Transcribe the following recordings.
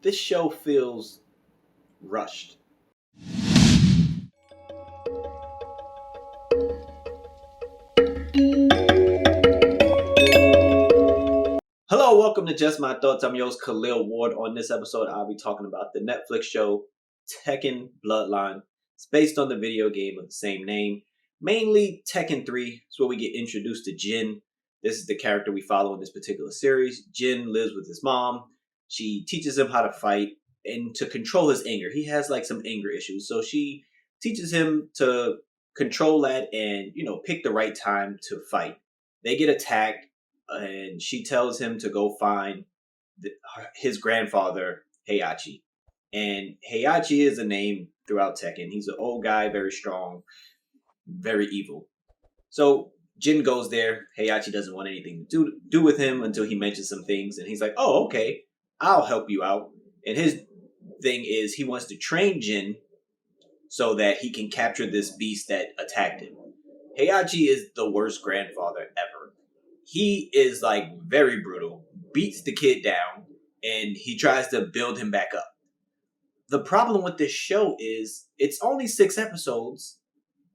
this show feels rushed. Hello, welcome to Just My Thoughts. I'm your host, Khaleel Ward. On this episode, I'll be talking about the Netflix show Tekken Bloodline. It's based on the video game of the same name. Mainly Tekken 3 is where we get introduced to Jin. This is the character we follow in this particular series. Jin lives with his mom. She teaches him how to fight and to control his anger. He has like some anger issues. So she teaches him to control that and, pick the right time to fight. They get attacked and she tells him to go find his grandfather, Heihachi. And Heihachi is a name throughout Tekken. He's an old guy, very strong, very evil. So Jin goes there. Heihachi doesn't want anything to do with him until he mentions some things. And he's like, oh, okay, I'll help you out. And his thing is he wants to train Jin so that he can capture this beast that attacked him. Heihachi is the worst grandfather ever. He is like very brutal, beats the kid down, and he tries to build him back up. The problem with this show is it's only 6 episodes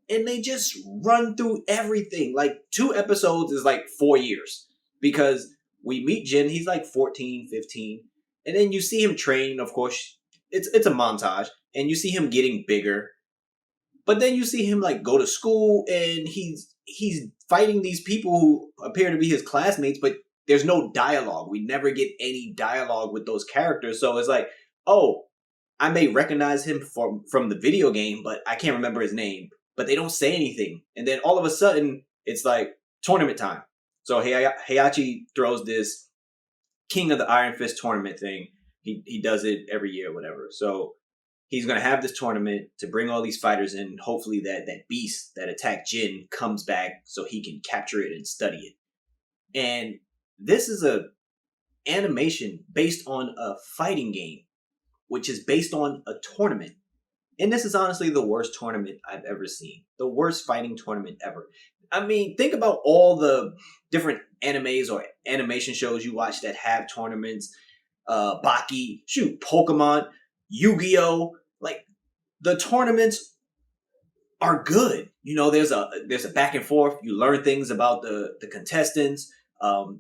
and they just run through everything. Like 2 episodes is like 4 years because we meet Jin, he's like 14, 15, and then you see him train, of course, it's a montage, and you see him getting bigger. But then you see him like go to school and he's fighting these people who appear to be his classmates, but there's no dialogue. We never get any dialogue with those characters. So it's like, oh, I may recognize him from the video game, but I can't remember his name. But they don't say anything. And then all of a sudden, it's like tournament time. So Heihachi throws this King of the Iron Fist tournament thing. He does it every year, whatever. So he's going to have this tournament to bring all these fighters in. Hopefully that beast that attacked Jin comes back so he can capture it and study it. And this is a animation based on a fighting game, which is based on a tournament. And this is honestly the worst tournament I've ever seen. The worst fighting tournament ever. I mean, think about all the different animes or animation shows you watch that have tournaments. Baki, Pokemon, Yu-Gi-Oh! Like, the tournaments are good. There's a back and forth. You learn things about the contestants.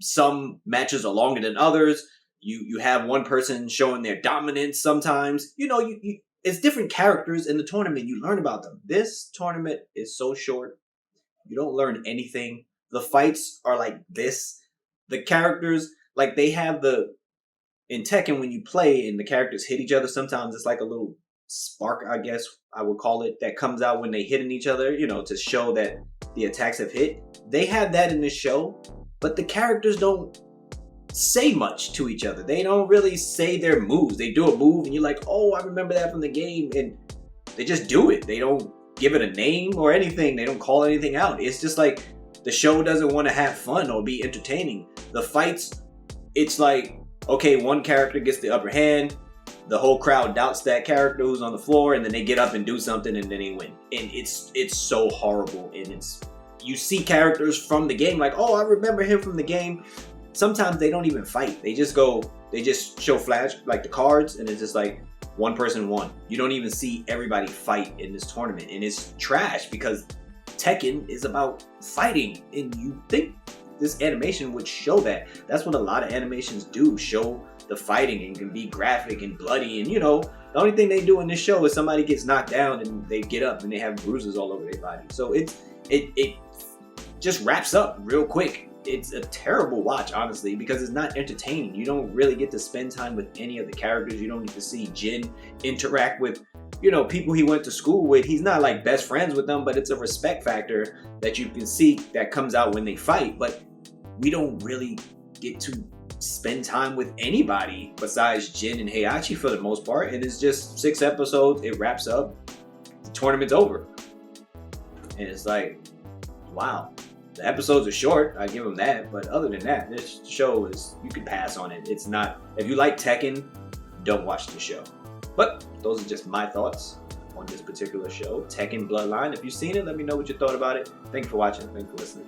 Some matches are longer than others. You have one person showing their dominance sometimes. It's different characters in the tournament. You learn about them. This tournament is so short. You don't learn anything. The fights are like this. The characters, like they have in Tekken, when you play and the characters hit each other, sometimes it's like a little spark, I guess I would call it, that comes out when they hitting each other, to show that the attacks have hit. They have that in this show, but the characters don't say much to each other. They don't really say their moves. They do a move and you're like, oh, I remember that from the game, and they just do it. They don't give it a name or anything. They don't call anything out. It's just like the show doesn't want to have fun or be entertaining. The fights, it's like, okay, one character gets the upper hand, the whole crowd doubts that character who's on the floor, and then they get up and do something and then they win. And it's so horrible. And you see characters from the game like, oh, I remember him from the game. Sometimes they don't even fight. They just show flash like the cards, and it's just like one person won. You don't even see everybody fight in this tournament, and it's trash because Tekken is about fighting, and you think this animation would show that. That's what a lot of animations do, show the fighting and can be graphic and bloody. And the only thing they do in this show is somebody gets knocked down and they get up and they have bruises all over their body. So it just wraps up real quick. It's a terrible watch, honestly, because it's not entertaining. You don't really get to spend time with any of the characters. You don't get to see Jin interact with people he went to school with. He's not like best friends with them, but it's a respect factor that you can see that comes out when they fight. But we don't really get to spend time with anybody besides Jin and Heihachi for the most part. And it's just 6 episodes. It wraps up. The tournament's over. And it's like, wow. The episodes are short, I give them that. But other than that, this show you can pass on it. It's not, if you like Tekken, don't watch the show. But those are just my thoughts on this particular show, Tekken Bloodline. If you've seen it, let me know what you thought about it. Thank you for watching. Thank you for listening.